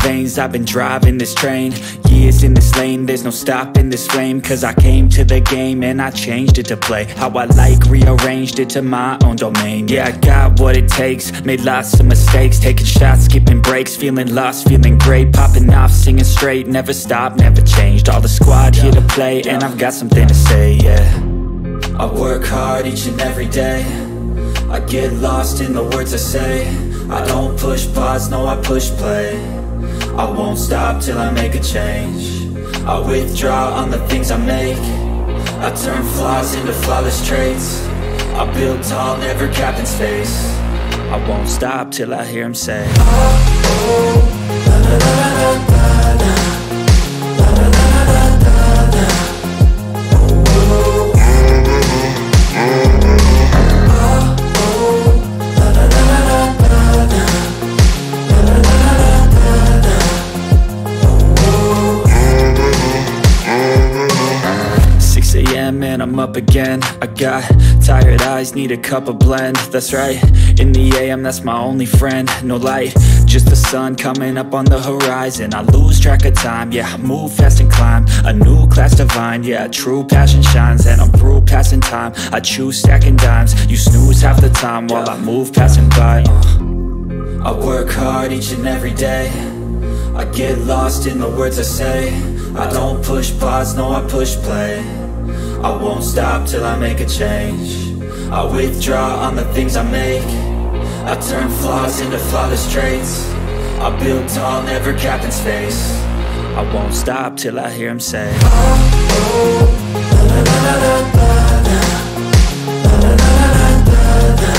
veins, I've been driving this train. Years in this lane, there's no stopping this flame. Cause I came to the game and I changed it to play how I like, rearranged it to my own domain. Yeah, I got what it takes, made lots of mistakes, taking shots, skipping breaks, feeling lost, feeling great, popping off, singing straight, never stopped, never changed. All the squad here to play, and I've got something to say, yeah. I work hard each and every day, I get lost in the words I say. I don't push pause, no, I push play. I won't stop till I make a change. I withdraw on the things I make. I turn flaws into flawless traits. I build tall, never capped in space. I won't stop till I hear him say, oh, oh, la, la, la, la, la, la. And I'm up again. I got tired eyes, need a cup of blend. That's right, in the AM, that's my only friend. No light, just the sun coming up on the horizon. I lose track of time, yeah, I move fast and climb a new class divine, yeah, true passion shines. And I'm through passing time, I choose stacking dimes. You snooze half the time while I move passing by. I work hard each and every day, I get lost in the words I say. I don't push pause, no, I push play. I won't stop till I make a change. I withdraw on the things I make. I turn flaws into flawless traits. I build tall, never capped in space. I won't stop till I hear him say, oh, oh, la, la, la, la, la, la, la, la, la, la, la.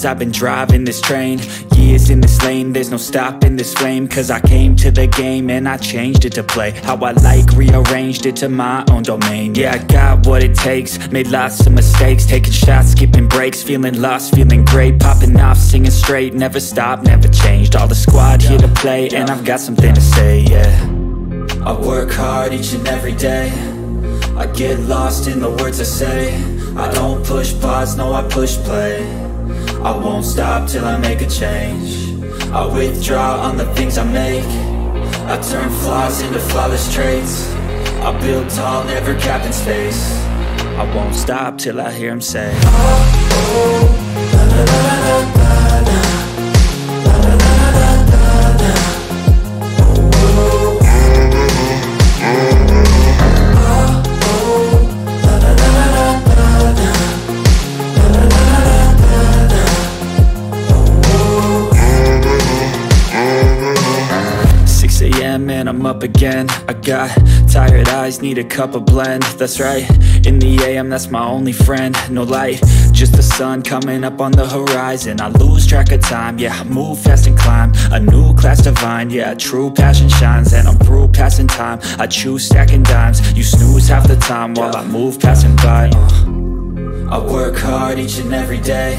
I've been driving this train, years in this lane, there's no stopping this flame. Cause I came to the game and I changed it to play how I like, rearranged it to my own domain. Yeah, I got what it takes, made lots of mistakes, taking shots, skipping breaks, feeling lost, feeling great, popping off, singing straight, never stopped, never changed. All the squad here to play, and I've got something to say, yeah. I work hard each and every day, I get lost in the words I say. I don't push pause, no, I push play. I won't stop till I make a change. I withdraw on the things I make. I turn flaws into flawless traits. I build tall, never capped in space. I won't stop till I hear him say, oh, oh, la, la, la, la, la, la, la, la, la, la, la, la. And I'm up again. I got tired eyes, need a cup of blend. That's right, in the AM, that's my only friend. No light, just the sun coming up on the horizon. I lose track of time, yeah, I move fast and climb a new class divine, yeah, true passion shines. And I'm through passing time, I choose stacking dimes. You snooze half the time while I move passing by. I work hard each and every day,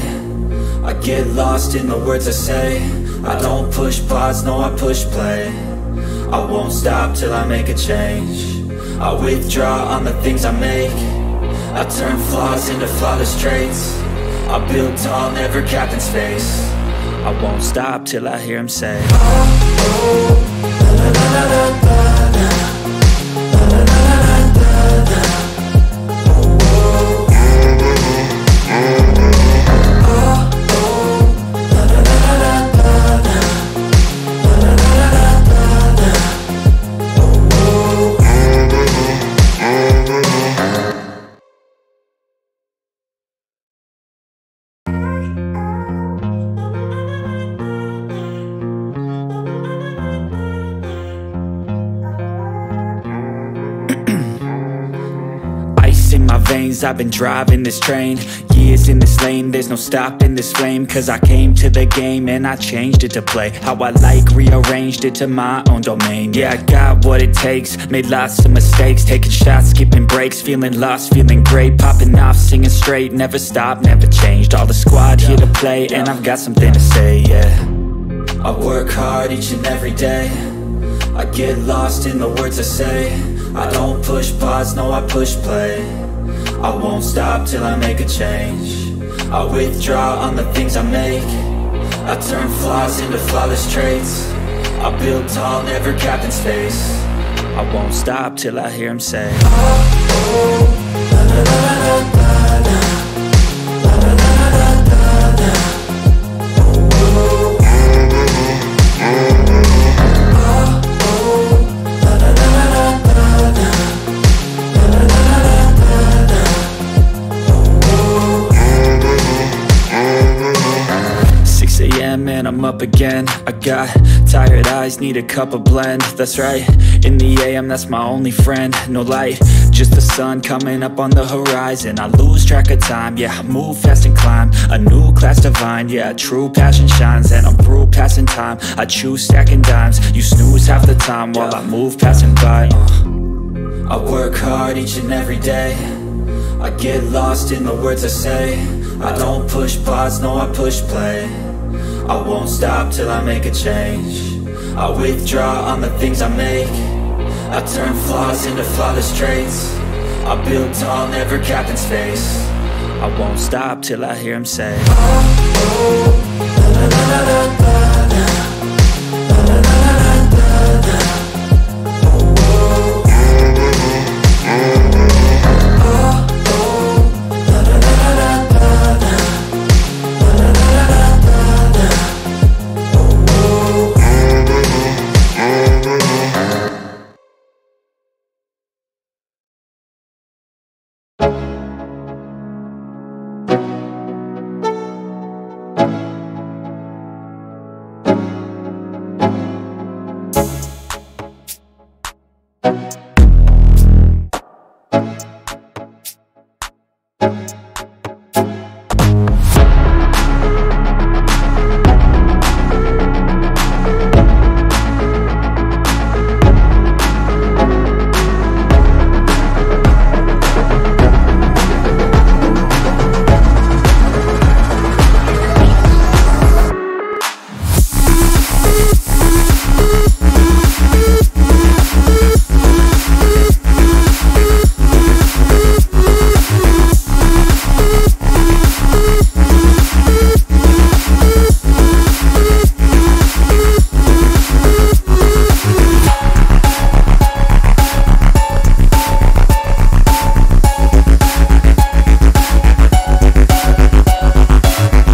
I get lost in the words I say. I don't push pause, no, I push play. I won't stop till I make a change. I withdraw on the things I make. I turn flaws into flawless traits. I build tall, never capped in space. I won't stop till I hear him say, oh, oh, la, la, la, la, la, la, la, la, la, la, la, la. I've been driving this train, Years in this lane, there's no stopping this flame. Cause I came to the game and I changed it to play how I like, rearranged it to my own domain. Yeah, I got what it takes, made lots of mistakes, taking shots, skipping breaks, feeling lost, feeling great, popping off, singing straight, never stopped, never changed. All the squad here to play, and I've got something to say, yeah. I work hard each and every day, I get lost in the words I say. I don't push pause, no, I push play. I won't stop till I make a change. I withdraw on the things I make. I turn flaws into flawless traits. I build tall, never capped in space. I won't stop till I hear him say, oh, oh, la la la la la la, la la la la la la, oh, oh, oh, la la la la la la, la la la la la la, oh, oh. 6 a.m. and I'm up again. I got tired eyes, need a cup of blend. That's right, in the AM, that's my only friend. No light, just the sun coming up on the horizon. I lose track of time, yeah, I move fast and climb a new class divine, yeah, true passion shines. And I'm through passing time, I choose stacking dimes. You snooze half the time while I move passing by. I work hard each and every day, I get lost in the words I say. I don't push pause, no, I push play. I won't stop till I make a change. I withdraw on the things I make. I turn flaws into flawless traits. I build tall, never capped in space. I won't stop till I hear him say, oh, oh, la la la la la.